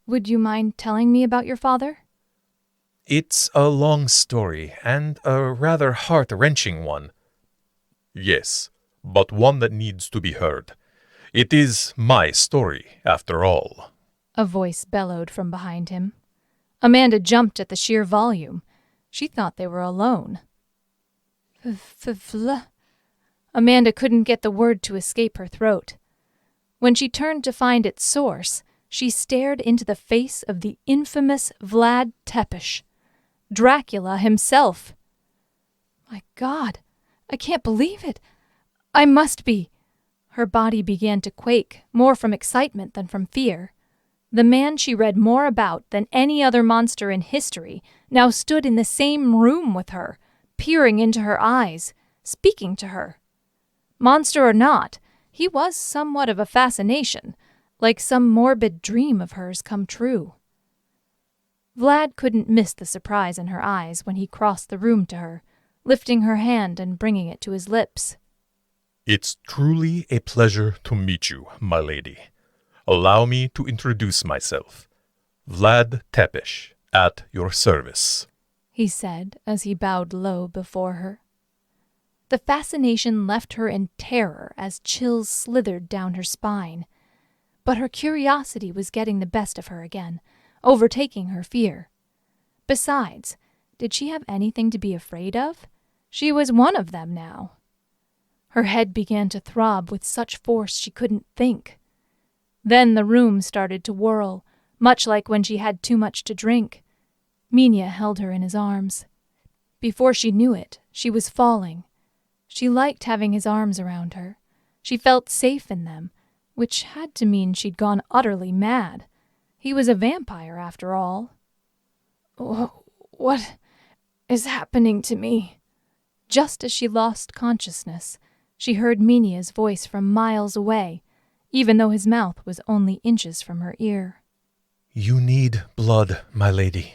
Would you mind telling me about your father? It's a long story, and a rather heart-wrenching one. Yes, but one that needs to be heard. It is my story, after all. A voice bellowed from behind him. Amanda jumped at the sheer volume. She thought they were alone. Amanda couldn't get the word to escape her throat. When she turned to find its source, she stared into the face of the infamous Vlad Tepes, Dracula himself. My God, I can't believe it. I must be. Her body began to quake, more from excitement than from fear. The man she read more about than any other monster in history now stood in the same room with her, peering into her eyes, speaking to her. Monster or not, he was somewhat of a fascination, like some morbid dream of hers come true. Vlad couldn't miss the surprise in her eyes when he crossed the room to her, lifting her hand and bringing it to his lips. It's truly a pleasure to meet you, my lady. Allow me to introduce myself. Vlad Tepes, at your service, he said as he bowed low before her. The fascination left her in terror as chills slithered down her spine. But her curiosity was getting the best of her again, overtaking her fear. Besides, did she have anything to be afraid of? She was one of them now. Her head began to throb with such force she couldn't think. Then the room started to whirl, much like when she had too much to drink. Minya held her in his arms. Before she knew it, she was falling. She liked having his arms around her. She felt safe in them, which had to mean she'd gone utterly mad. He was a vampire, after all. What is happening to me? Just as she lost consciousness, she heard Minya's voice from miles away, even though his mouth was only inches from her ear. You need blood, my lady.